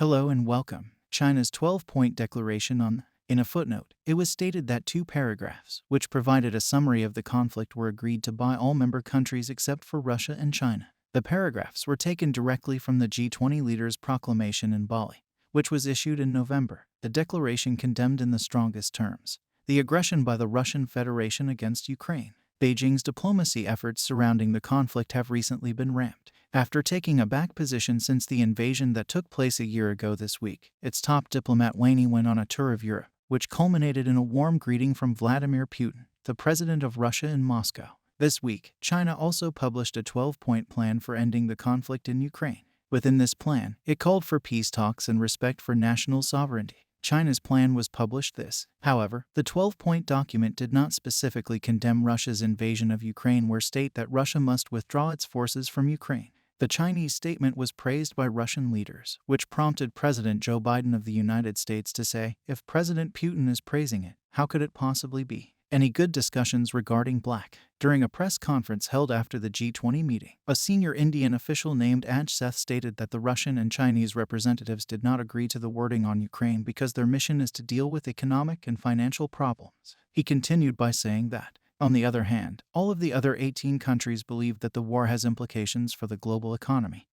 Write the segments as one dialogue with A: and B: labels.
A: Hello and welcome. China's 12-point declaration on. In a footnote, it was stated that two paragraphs, which provided a summary of the conflict, were agreed to by all member countries except for Russia and China. The paragraphs were taken directly from the G20 leaders' proclamation in Bali, which was issued in November. The declaration condemned in the strongest terms the aggression by the Russian Federation against Ukraine. Beijing's diplomacy efforts surrounding the conflict have recently been ramped. After taking a back position since the invasion that took place a year ago this week, its top diplomat Wang Yi went on a tour of Europe, which culminated in a warm greeting from Vladimir Putin, the president of Russia, in Moscow. This week, China also published a 12-point plan for ending the conflict in Ukraine. Within this plan, it called for peace talks and respect for national sovereignty. China's plan was published However, the 12-point document did not specifically condemn Russia's invasion of Ukraine or state that Russia must withdraw its forces from Ukraine. The Chinese statement was praised by Russian leaders, which prompted President Joe Biden of the United States to say, if President Putin is praising it, how could it possibly be any good? Discussions regarding black. During a press conference held after the G20 meeting, a senior Indian official named Aj Seth stated that the Russian and Chinese representatives did not agree to the wording on Ukraine because their mission is to deal with economic and financial problems. He continued by saying that, on the other hand, all of the other 18 countries believe that the war has implications for the global economy,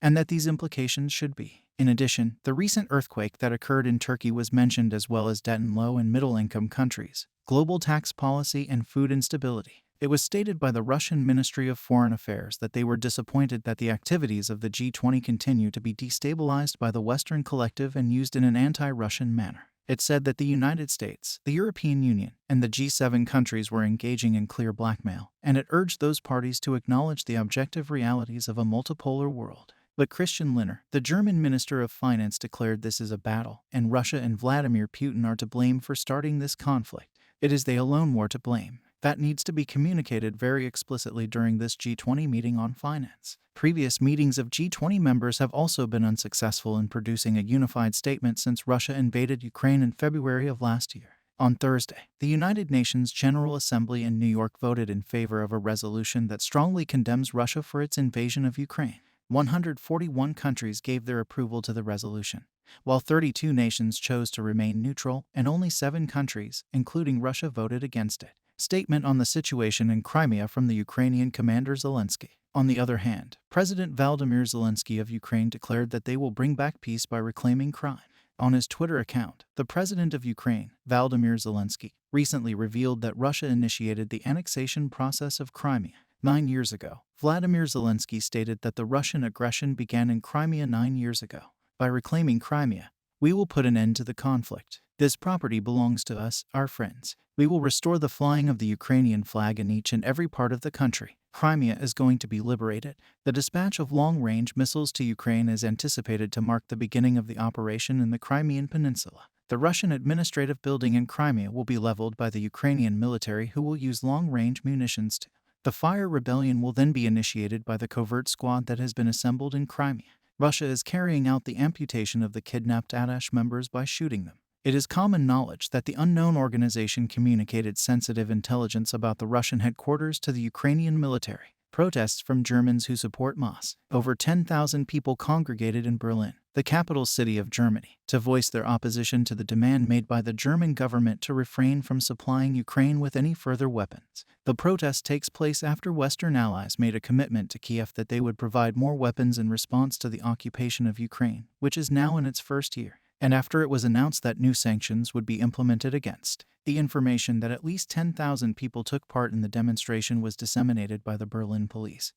A: and that these implications should be. In addition, the recent earthquake that occurred in Turkey was mentioned, as well as debt in low and middle-income countries, global tax policy, and food instability. It was stated by the Russian Ministry of Foreign Affairs that they were disappointed that the activities of the G20 continue to be destabilized by the Western collective and used in an anti-Russian manner. It said that the United States, the European Union, and the G7 countries were engaging in clear blackmail, and it urged those parties to acknowledge the objective realities of a multipolar world. But Christian Lindner, the German Minister of Finance, declared this is a battle, and Russia and Vladimir Putin are to blame for starting this conflict. It is they alone who are to blame. That needs to be communicated very explicitly during this G20 meeting on finance. Previous meetings of G20 members have also been unsuccessful in producing a unified statement since Russia invaded Ukraine in February of last year. On Thursday, the United Nations General Assembly in New York voted in favor of a resolution that strongly condemns Russia for its invasion of Ukraine. 141 countries gave their approval to the resolution, while 32 nations chose to remain neutral, and only 7 countries, including Russia, voted against it. Statement on the situation in Crimea from the Ukrainian commander Zelensky. On the other hand, President Volodymyr Zelensky of Ukraine declared that they will bring back peace by reclaiming Crimea. On his Twitter account, the president of Ukraine, Volodymyr Zelensky, recently revealed that Russia initiated the annexation process of Crimea 9 years ago. Vladimir Zelensky stated that the Russian aggression began in Crimea 9 years ago. By reclaiming Crimea, we will put an end to the conflict. This property belongs to us, our friends. We will restore the flying of the Ukrainian flag in each and every part of the country. Crimea is going to be liberated. The dispatch of long-range missiles to Ukraine is anticipated to mark the beginning of the operation in the Crimean Peninsula. The Russian administrative building in Crimea will be leveled by the Ukrainian military, who will use long-range munitions to. The fire rebellion will then be initiated by the covert squad that has been assembled in Crimea. Russia is carrying out the amputation of the kidnapped Adash members by shooting them. It is common knowledge that the unknown organization communicated sensitive intelligence about the Russian headquarters to the Ukrainian military. Protests from Germans who support Hamas. Over 10,000 people congregated in Berlin, the capital city of Germany, to voice their opposition to the demand made by the German government to refrain from supplying Ukraine with any further weapons. The protest takes place after Western allies made a commitment to Kiev that they would provide more weapons in response to the occupation of Ukraine, which is now in its first year, and after it was announced that new sanctions would be implemented against. The information that at least 10,000 people took part in the demonstration was disseminated by the Berlin police,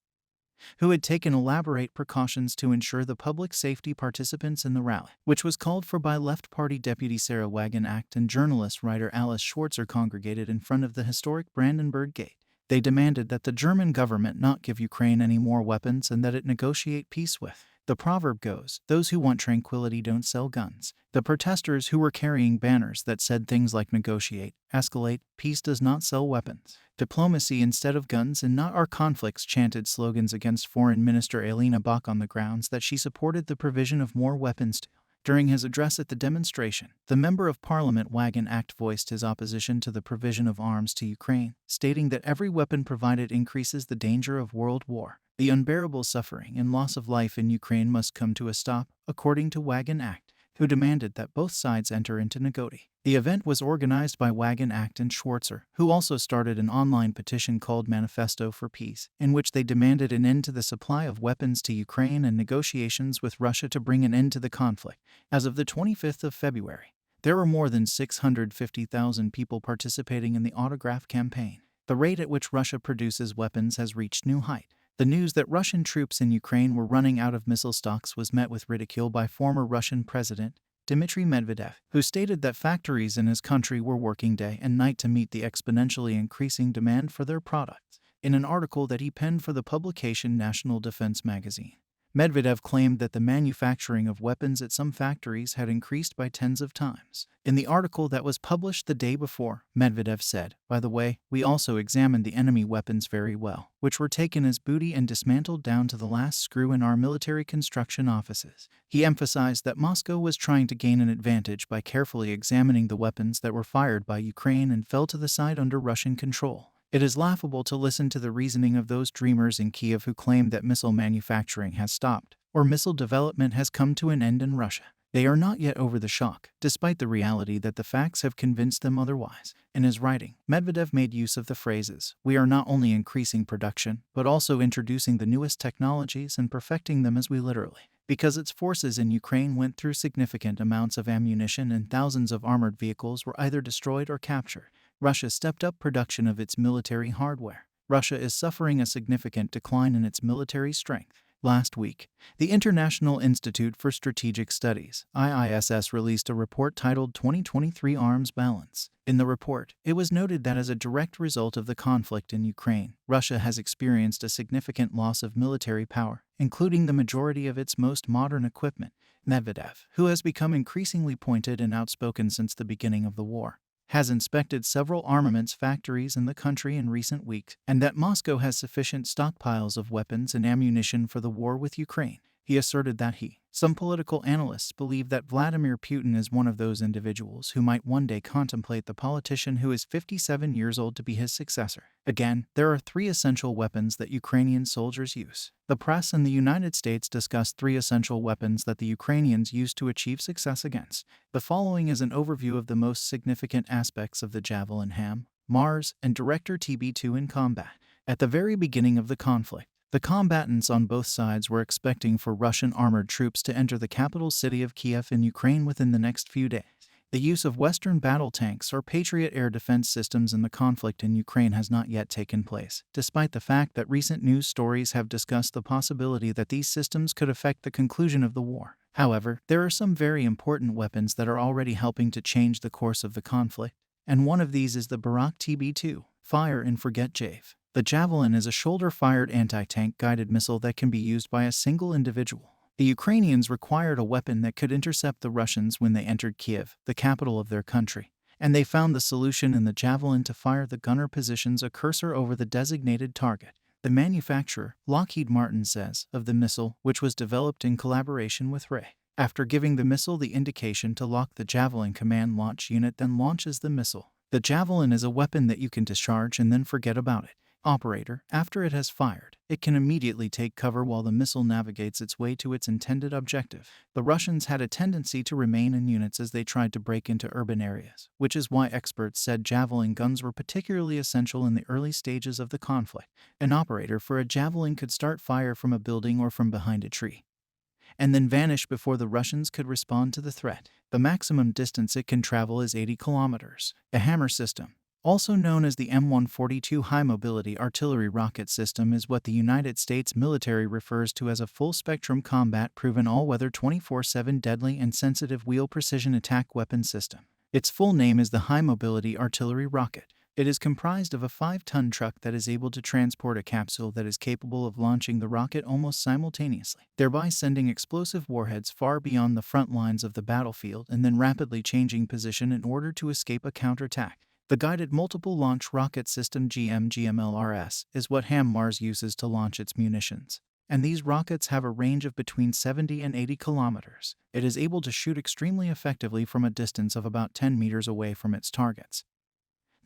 A: who had taken elaborate precautions to ensure the public safety. Participants in the rally, which was called for by Left Party Deputy Sarah Wagenknecht and journalist writer Alice Schwarzer, congregated in front of the historic Brandenburg Gate. They demanded that the German government not give Ukraine any more weapons and that it negotiate peace with. The proverb goes, those who want tranquility don't sell guns. The protesters, who were carrying banners that said things like negotiate, escalate, peace does not sell weapons, diplomacy instead of guns, and not our conflicts, chanted slogans against Foreign Minister Alina Bach on the grounds that she supported the provision of more weapons to. During his address at the demonstration, the Member of Parliament Wagenknecht voiced his opposition to the provision of arms to Ukraine, stating that every weapon provided increases the danger of world war. The unbearable suffering and loss of life in Ukraine must come to a stop, according to Wagon Act, who demanded that both sides enter into negotiations. The event was organized by Wagon Act and Schwarzer, who also started an online petition called Manifesto for Peace, in which they demanded an end to the supply of weapons to Ukraine and negotiations with Russia to bring an end to the conflict. As of the 25th of February, there were more than 650,000 people participating in the autograph campaign. The rate at which Russia produces weapons has reached new height. The news that Russian troops in Ukraine were running out of missile stocks was met with ridicule by former Russian President Dmitry Medvedev, who stated that factories in his country were working day and night to meet the exponentially increasing demand for their products. In an article that he penned for the publication National Defense magazine, Medvedev claimed that the manufacturing of weapons at some factories had increased by tens of times. In the article that was published the day before, Medvedev said, "By the way, we also examined the enemy weapons very well, which were taken as booty and dismantled down to the last screw in our military construction offices." He emphasized that Moscow was trying to gain an advantage by carefully examining the weapons that were fired by Ukraine and fell to the side under Russian control. It is laughable to listen to the reasoning of those dreamers in Kiev who claim that missile manufacturing has stopped, or missile development has come to an end in Russia. They are not yet over the shock, despite the reality that the facts have convinced them otherwise. In his writing, Medvedev made use of the phrases, "We are not only increasing production, but also introducing the newest technologies and perfecting them as we literally." Because its forces in Ukraine went through significant amounts of ammunition and thousands of armored vehicles were either destroyed or captured, Russia stepped up production of its military hardware. Russia is suffering a significant decline in its military strength. Last week, the International Institute for Strategic Studies, IISS, released a report titled 2023 Arms Balance. In the report, it was noted that as a direct result of the conflict in Ukraine, Russia has experienced a significant loss of military power, including the majority of its most modern equipment. Medvedev, who has become increasingly pointed and outspoken since the beginning of the war, has inspected several armaments factories in the country in recent weeks, and that Moscow has sufficient stockpiles of weapons and ammunition for the war with Ukraine. He asserted that some political analysts believe that Vladimir Putin is one of those individuals who might one day contemplate the politician who is 57 years old to be his successor. Again, there are 3 essential weapons that Ukrainian soldiers use. The press in the United States discussed 3 essential weapons that the Ukrainians use to achieve success against. The following is an overview of the most significant aspects of the Javelin HAM, Mars, and Director TB2 in combat. At the very beginning of the conflict, the combatants on both sides were expecting for Russian armored troops to enter the capital city of Kiev in Ukraine within the next few days. The use of Western battle tanks or Patriot air defense systems in the conflict in Ukraine has not yet taken place, despite the fact that recent news stories have discussed the possibility that these systems could affect the conclusion of the war. However, there are some very important weapons that are already helping to change the course of the conflict, and one of these is the Barak TB2, Fire and Forget Jave. The Javelin is a shoulder-fired anti-tank guided missile that can be used by a single individual. The Ukrainians required a weapon that could intercept the Russians when they entered Kiev, the capital of their country, and they found the solution in the Javelin to fire the gunner positions a cursor over the designated target. The manufacturer, Lockheed Martin, says of the missile, which was developed in collaboration with Ray. After giving the missile the indication to lock, the Javelin command launch unit then launches the missile. The Javelin is a weapon that you can discharge and then forget about it. Operator, after it has fired, it can immediately take cover while the missile navigates its way to its intended objective. The Russians had a tendency to remain in units as they tried to break into urban areas, which is why experts said Javelin guns were particularly essential in the early stages of the conflict. An operator for a Javelin could start fire from a building or from behind a tree, and then vanish before the Russians could respond to the threat. The maximum distance it can travel is 80 kilometers. The Hammer system, also known as the M142 High Mobility Artillery Rocket System, is what the United States military refers to as a full-spectrum combat-proven all-weather 24/7 deadly and sensitive wheel precision attack weapon system. Its full name is the High Mobility Artillery Rocket. It is comprised of a 5-ton truck that is able to transport a capsule that is capable of launching the rocket almost simultaneously, thereby sending explosive warheads far beyond the front lines of the battlefield and then rapidly changing position in order to escape a counterattack. The Guided Multiple Launch Rocket System GMLRS is what HAMMARS uses to launch its munitions, and these rockets have a range of between 70 and 80 kilometers. It is able to shoot extremely effectively from a distance of about 10 meters away from its targets.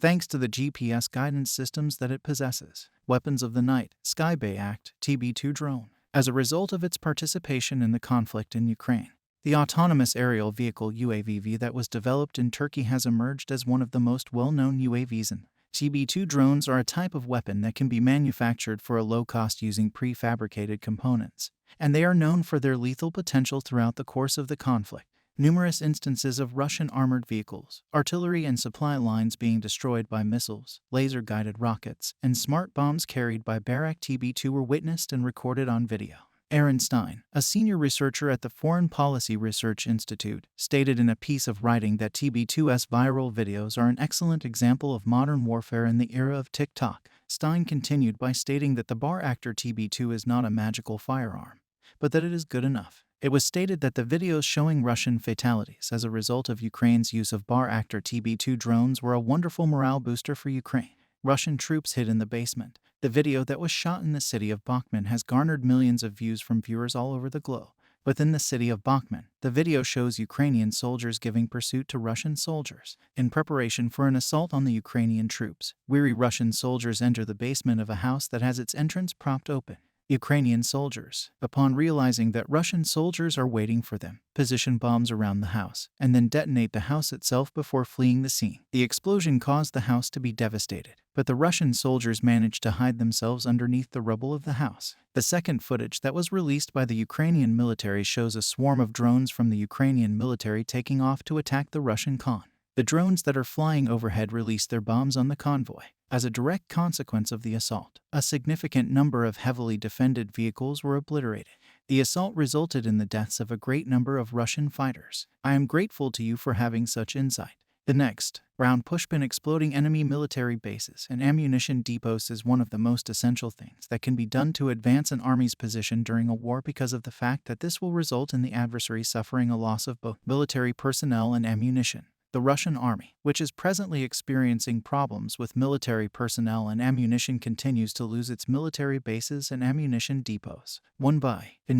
A: thanks to the GPS guidance systems that it possesses. Weapons of the Night, Skybay Act, TB2 drone. As a result of its participation in the conflict in Ukraine, the autonomous aerial vehicle UAV that was developed in Turkey has emerged as one of the most well-known UAVs. TB2 drones are a type of weapon that can be manufactured for a low cost using prefabricated components, and they are known for their lethal potential throughout the course of the conflict. Numerous instances of Russian armored vehicles, artillery and supply lines being destroyed by missiles, laser-guided rockets, and smart bombs carried by Barak TB2 were witnessed and recorded on video. Aaron Stein, a senior researcher at the Foreign Policy Research Institute, stated in a piece of writing that TB2's viral videos are an excellent example of modern warfare in the era of TikTok. Stein continued by stating that the Bar Actor TB2 is not a magical firearm, but that it is good enough. It was stated that the videos showing Russian fatalities as a result of Ukraine's use of Bar Actor TB2 drones were a wonderful morale booster for Ukraine. Russian troops hid in the basement. The video that was shot in the city of Bakhmut has garnered millions of views from viewers all over the globe. Within the city of Bakhmut, the video shows Ukrainian soldiers giving pursuit to Russian soldiers. In preparation for an assault on the Ukrainian troops, weary Russian soldiers enter the basement of a house that has its entrance propped open. Ukrainian soldiers, upon realizing that Russian soldiers are waiting for them, position bombs around the house and then detonate the house itself before fleeing the scene. The explosion caused the house to be devastated, but the Russian soldiers managed to hide themselves underneath the rubble of the house. The second footage that was released by the Ukrainian military shows a swarm of drones from the Ukrainian military taking off to attack the Russian con. The drones that are flying overhead released their bombs on the convoy. As a direct consequence of the assault, a significant number of heavily defended vehicles were obliterated. The assault resulted in the deaths of a great number of Russian fighters. I am grateful to you for having such insight. The next round pushpin exploding enemy military bases and ammunition depots is one of the most essential things that can be done to advance an army's position during a war because of the fact that this will result in the adversary suffering a loss of both military personnel and ammunition. The Russian army, which is presently experiencing problems with military personnel and ammunition, continues to lose its military bases and ammunition depots. In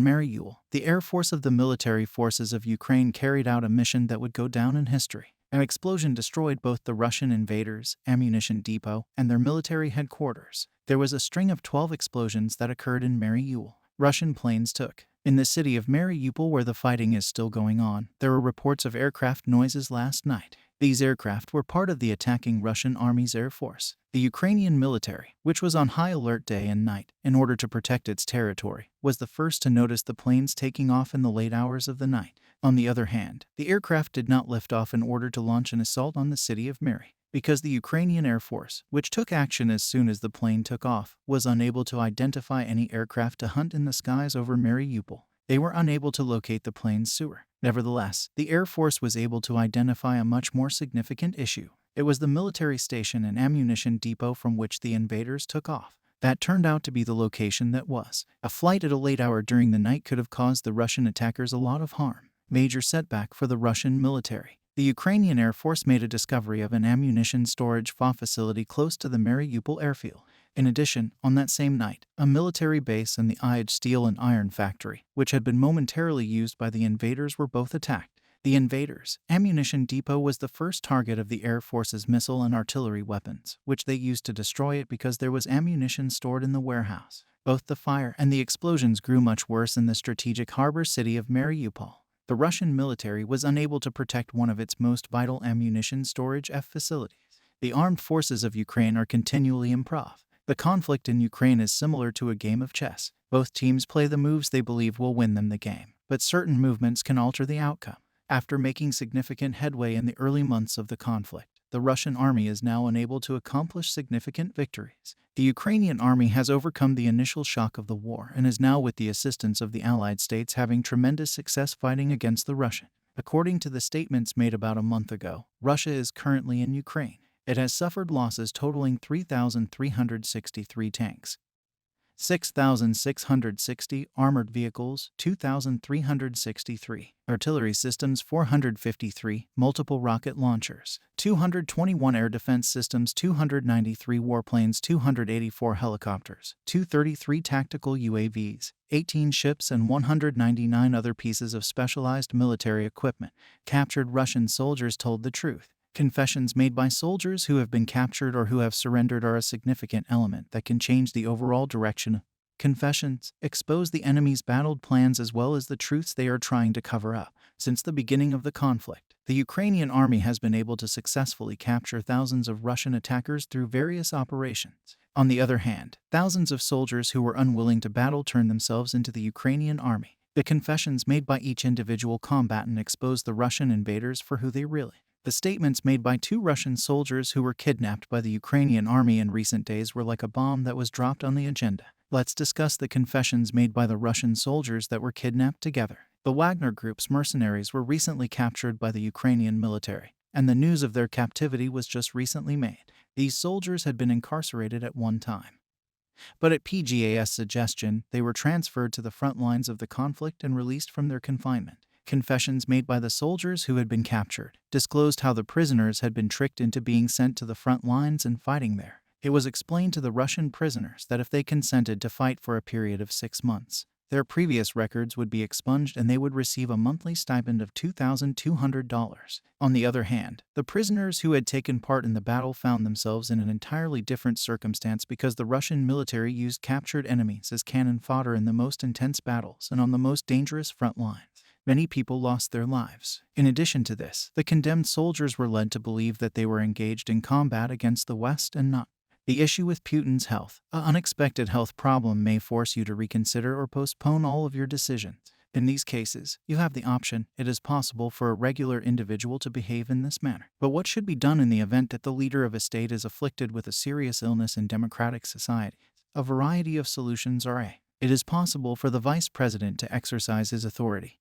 A: Mariupol, the Air Force of the military forces of Ukraine carried out a mission that would go down in history. An explosion destroyed both the Russian invaders' ammunition depot and their military headquarters. There was a string of 12 explosions that occurred in Mariupol. Russian planes took. In the city of Mariupol, where the fighting is still going on, there were reports of aircraft noises last night. These aircraft were part of the attacking Russian army's air force. The Ukrainian military, which was on high alert day and night in order to protect its territory, was the first to notice the planes taking off in the late hours of the night. On the other hand, the aircraft did not lift off in order to launch an assault on the city of Mariupol, because the Ukrainian Air Force, which took action as soon as the plane took off, was unable to identify any aircraft to hunt in the skies over Mariupol. They were unable to locate the plane's sewer. Nevertheless, the Air Force was able to identify a much more significant issue. It was the military station and ammunition depot from which the invaders took off. That turned out to be the location that was. A flight at a late hour during the night could have caused the Russian attackers a lot of harm. Major setback for the Russian military. The Ukrainian Air Force made a discovery of an ammunition storage facility close to the Mariupol airfield. In addition, on that same night, a military base and the Iaj steel and iron factory, which had been momentarily used by the invaders, were both attacked. The invaders' ammunition depot was the first target of the Air Force's missile and artillery weapons, which they used to destroy it because there was ammunition stored in the warehouse. Both the fire and the explosions grew much worse in the strategic harbor city of Mariupol. The Russian military was unable to protect one of its most vital ammunition storage facilities. The armed forces of Ukraine are continually improv. The conflict in Ukraine is similar to a game of chess. Both teams play the moves they believe will win them the game, but certain movements can alter the outcome. After making significant headway in the early months of the conflict, the Russian army is now unable to accomplish significant victories. The Ukrainian army has overcome the initial shock of the war and is now, with the assistance of the Allied states, having tremendous success fighting against the Russian. According to the statements made about a month ago, Russia is currently in Ukraine. It has suffered losses totaling 3,363 tanks, 6,660 armored vehicles, 2,363 artillery systems, 453 multiple rocket launchers, 221 air defense systems, 293 warplanes, 284 helicopters, 233 tactical UAVs, 18 ships, and 199 other pieces of specialized military equipment. Captured Russian soldiers told the truth. Confessions made by soldiers who have been captured or who have surrendered are a significant element that can change the overall direction. Confessions expose the enemy's battled plans as well as the truths they are trying to cover up. Since the beginning of the conflict, the Ukrainian army has been able to successfully capture thousands of Russian attackers through various operations. On the other hand, thousands of soldiers who were unwilling to battle turned themselves into the Ukrainian army. The confessions made by each individual combatant expose the Russian invaders for who they really. The statements made by 2 Russian soldiers who were kidnapped by the Ukrainian army in recent days were like a bomb that was dropped on the agenda. Let's discuss the confessions made by the Russian soldiers that were kidnapped together. The Wagner Group's mercenaries were recently captured by the Ukrainian military, and the news of their captivity was just recently made. These soldiers had been incarcerated at one time, but at PGA's suggestion, they were transferred to the front lines of the conflict and released from their confinement. Confessions made by the soldiers who had been captured disclosed how the prisoners had been tricked into being sent to the front lines and fighting there. It was explained to the Russian prisoners that if they consented to fight for a period of 6 months, their previous records would be expunged and they would receive a monthly stipend of $2,200. On the other hand, the prisoners who had taken part in the battle found themselves in an entirely different circumstance because the Russian military used captured enemies as cannon fodder in the most intense battles and on the most dangerous front lines. Many people lost their lives. In addition to this, the condemned soldiers were led to believe that they were engaged in combat against the West and not. The issue with Putin's health. An unexpected health problem may force you to reconsider or postpone all of your decisions. In these cases, you have the option. It is possible for a regular individual to behave in this manner. But what should be done in the event that the leader of a state is afflicted with a serious illness in democratic societies? A variety of solutions are It is possible for the vice president to exercise his authority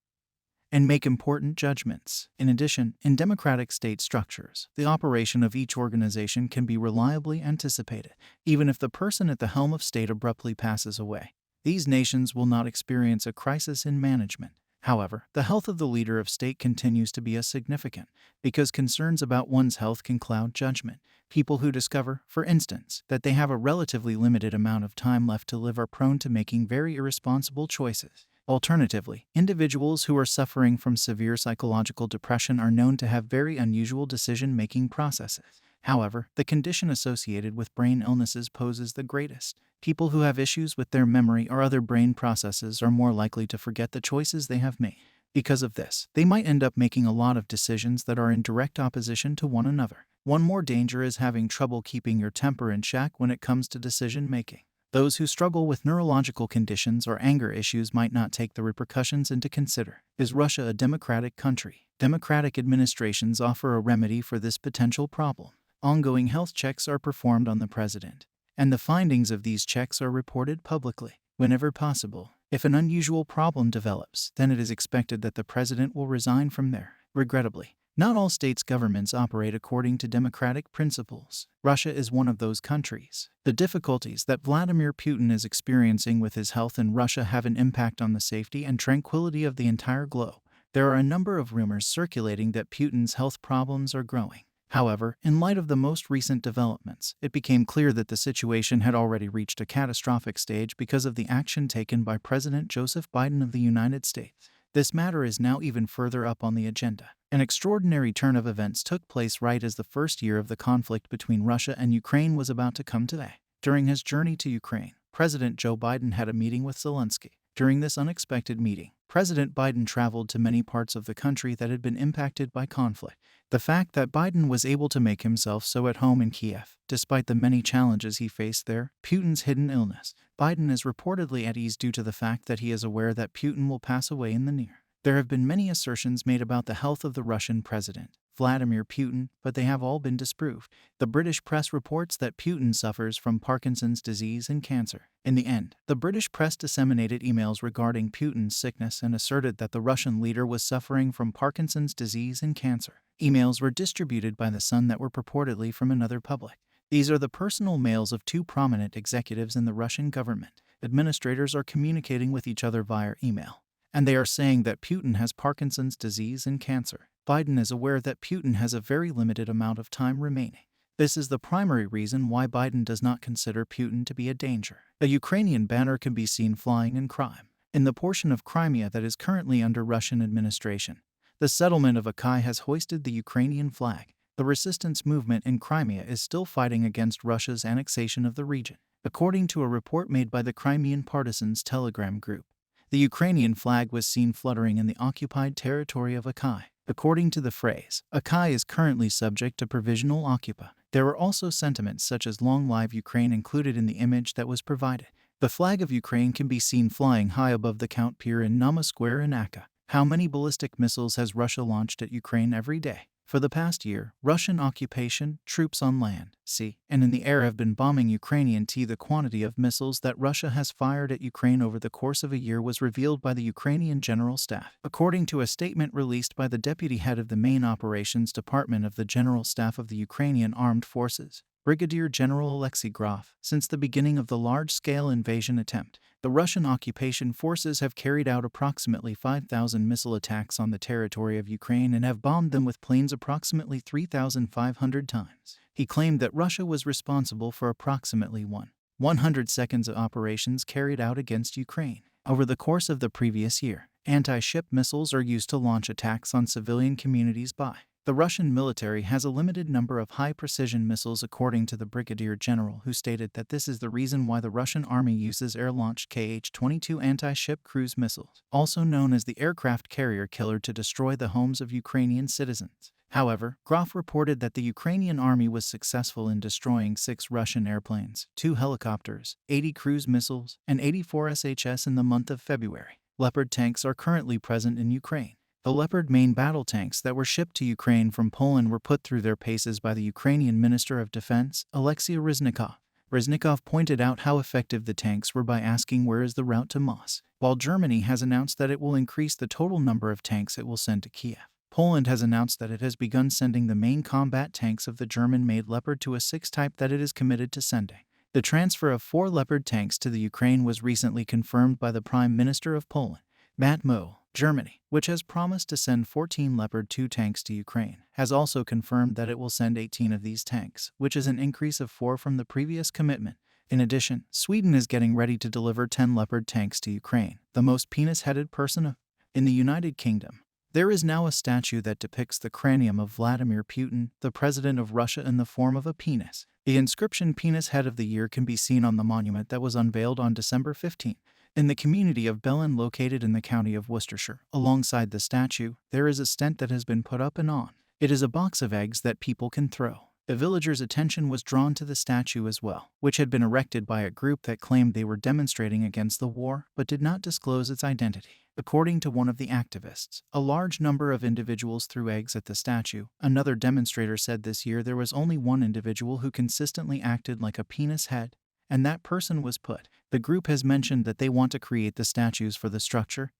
A: and make important judgments. In addition, in democratic state structures, the operation of each organization can be reliably anticipated, even if the person at the helm of state abruptly passes away. These nations will not experience a crisis in management. However, the health of the leader of state continues to be significant, because concerns about one's health can cloud judgment. People who discover, for instance, that they have a relatively limited amount of time left to live are prone to making very irresponsible choices. Alternatively, individuals who are suffering from severe psychological depression are known to have very unusual decision-making processes. However, the condition associated with brain illnesses poses the greatest. People who have issues with their memory or other brain processes are more likely to forget the choices they have made. Because of this, they might end up making a lot of decisions that are in direct opposition to one another. One more danger is having trouble keeping your temper in check when it comes to decision-making. Those who struggle with neurological conditions or anger issues might not take the repercussions into consider. Is Russia a democratic country? Democratic administrations offer a remedy for this potential problem. Ongoing health checks are performed on the president, and the findings of these checks are reported publicly. Whenever possible, if an unusual problem develops, then it is expected that the president will resign from there. Regrettably, not all states' governments operate according to democratic principles. Russia is one of those countries. The difficulties that Vladimir Putin is experiencing with his health in Russia have an impact on the safety and tranquility of the entire globe. There are a number of rumors circulating that Putin's health problems are growing. However, in light of the most recent developments, it became clear that the situation had already reached a catastrophic stage because of the action taken by President Joseph Biden of the United States. This matter is now even further up on the agenda. An extraordinary turn of events took place right as the first year of the conflict between Russia and Ukraine was about to come to an end. During his journey to Ukraine, President Joe Biden had a meeting with Zelensky. During this unexpected meeting, President Biden traveled to many parts of the country that had been impacted by conflict. The fact that Biden was able to make himself so at home in Kiev, despite the many challenges he faced there, Putin's hidden illness, Biden is reportedly at ease due to the fact that he is aware that Putin will pass away in the near. There have been many assertions made about the health of the Russian president, Vladimir Putin, but they have all been disproved. The British press reports that Putin suffers from Parkinson's disease and cancer. In the end, the British press disseminated emails regarding Putin's sickness and asserted that the Russian leader was suffering from Parkinson's disease and cancer. Emails were distributed by the Sun that were purportedly from another public. These are the personal mails of 2 prominent executives in the Russian government. Administrators are communicating with each other via email, and they are saying that Putin has Parkinson's disease and cancer. Biden is aware that Putin has a very limited amount of time remaining. This is the primary reason why Biden does not consider Putin to be a danger. A Ukrainian banner can be seen flying in Crimea. In the portion of Crimea that is currently under Russian administration, the settlement of Akai has hoisted the Ukrainian flag. The resistance movement in Crimea is still fighting against Russia's annexation of the region. According to a report made by the Crimean Partisans Telegram group, the Ukrainian flag was seen fluttering in the occupied territory of Akai. According to the phrase, Akai is currently subject to provisional occupation. There were also sentiments such as "Long Live Ukraine" included in the image that was provided. The flag of Ukraine can be seen flying high above the Count Pier in Nama Square in Akka. How many ballistic missiles has Russia launched at Ukraine every day? For the past year, Russian occupation troops on land, sea, and in the air have been bombing Ukrainian T. The quantity of missiles that Russia has fired at Ukraine over the course of a year was revealed by the Ukrainian General Staff. According to a statement released by the deputy head of the main operations department of the General Staff of the Ukrainian Armed Forces, Brigadier General Alexei Graf, since the beginning of the large-scale invasion attempt, the Russian occupation forces have carried out approximately 5,000 missile attacks on the territory of Ukraine and have bombed them with planes approximately 3,500 times. He claimed that Russia was responsible for approximately 100 seconds of operations carried out against Ukraine. Over the course of the previous year, anti-ship missiles are used to launch attacks on civilian communities by the Russian military has a limited number of high-precision missiles, according to the Brigadier General, who stated that this is the reason why the Russian army uses air-launched Kh-22 anti-ship cruise missiles, also known as the aircraft carrier killer, to destroy the homes of Ukrainian citizens. However, Graf reported that the Ukrainian army was successful in destroying 6 Russian airplanes, 2 helicopters, 80 cruise missiles, and 84 SHS in the month of February. Leopard tanks are currently present in Ukraine. The Leopard main battle tanks that were shipped to Ukraine from Poland were put through their paces by the Ukrainian Minister of Defense, Alexei Reznikov. Reznikov pointed out how effective the tanks were by asking where is the route to Moscow, while Germany has announced that it will increase the total number of tanks it will send to Kiev. Poland has announced that it has begun sending the main combat tanks of the German-made Leopard to a 6 type that it is committed to sending. The transfer of 4 Leopard tanks to the Ukraine was recently confirmed by the Prime Minister of Poland, Matmo. Germany, which has promised to send 14 Leopard 2 tanks to Ukraine, has also confirmed that it will send 18 of these tanks, which is an increase of 4 from the previous commitment. In addition, Sweden is getting ready to deliver 10 Leopard tanks to Ukraine, the most penis-headed person in the United Kingdom. There is now a statue that depicts the cranium of Vladimir Putin, the president of Russia, in the form of a penis. The inscription "Penis Head of the Year" can be seen on the monument that was unveiled on December 15. In the community of Bellin, located in the county of Worcestershire, alongside the statue, there is a stent that has been put up and on. It is a box of eggs that people can throw. The villagers' attention was drawn to the statue as well, which had been erected by a group that claimed they were demonstrating against the war, but did not disclose its identity. According to one of the activists, a large number of individuals threw eggs at the statue. Another demonstrator said this year there was only one individual who consistently acted like a penis head, and that person was put. The group has mentioned that they want to create the statues for the structure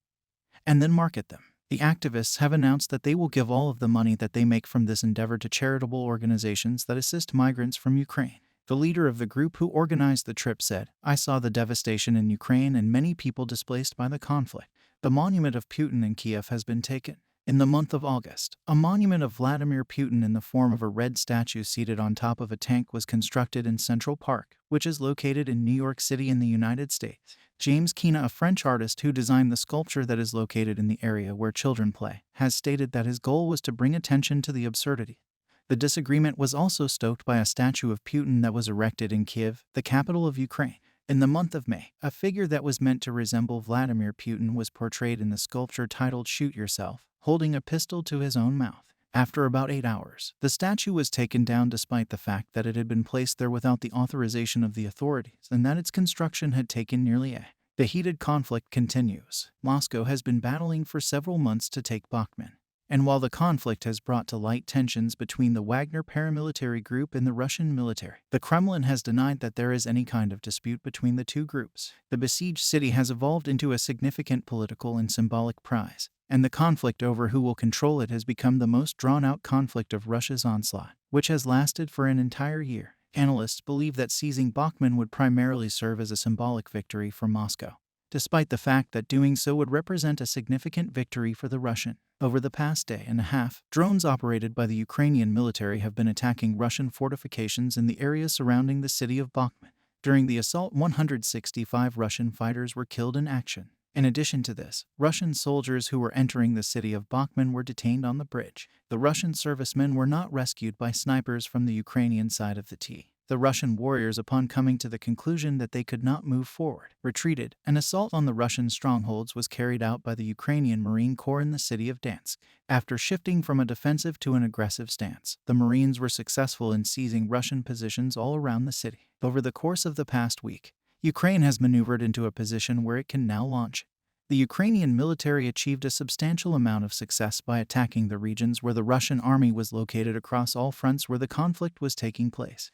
A: and then market them. The activists have announced that they will give all of the money that they make from this endeavor to charitable organizations that assist migrants from Ukraine. The leader of the group who organized the trip said, "I saw the devastation in Ukraine and many people displaced by the conflict. The monument of Putin in Kiev has been taken." In the month of August, a monument of Vladimir Putin in the form of a red statue seated on top of a tank was constructed in Central Park, which is located in New York City in the United States. James Kina, a French artist who designed the sculpture that is located in the area where children play, has stated that his goal was to bring attention to the absurdity. The disagreement was also stoked by a statue of Putin that was erected in Kiev, the capital of Ukraine. In the month of May, a figure that was meant to resemble Vladimir Putin was portrayed in the sculpture titled "Shoot Yourself," holding a pistol to his own mouth. After about 8 hours, the statue was taken down despite the fact that it had been placed there without the authorization of the authorities and that its construction had taken nearly a. The heated conflict continues. Moscow has been battling for several months to take Bakhmut. And while the conflict has brought to light tensions between the Wagner paramilitary group and the Russian military, the Kremlin has denied that there is any kind of dispute between the two groups. The besieged city has evolved into a significant political and symbolic prize, and the conflict over who will control it has become the most drawn-out conflict of Russia's onslaught, which has lasted for an entire year. Analysts believe that seizing Bakhmut would primarily serve as a symbolic victory for Moscow, despite the fact that doing so would represent a significant victory for the Russian. Over the past day and a half, drones operated by the Ukrainian military have been attacking Russian fortifications in the area surrounding the city of Bakhmut. During the assault, 165 Russian fighters were killed in action. In addition to this, Russian soldiers who were entering the city of Bakhmut were detained on the bridge. The Russian servicemen were not rescued by snipers from the Ukrainian side of the T. The Russian warriors, upon coming to the conclusion that they could not move forward, retreated. An assault on the Russian strongholds was carried out by the Ukrainian Marine Corps in the city of Donetsk. After shifting from a defensive to an aggressive stance, the Marines were successful in seizing Russian positions all around the city. Over the course of the past week, Ukraine has maneuvered into a position where it can now launch. The Ukrainian military achieved a substantial amount of success by attacking the regions where the Russian army was located across all fronts where the conflict was taking place.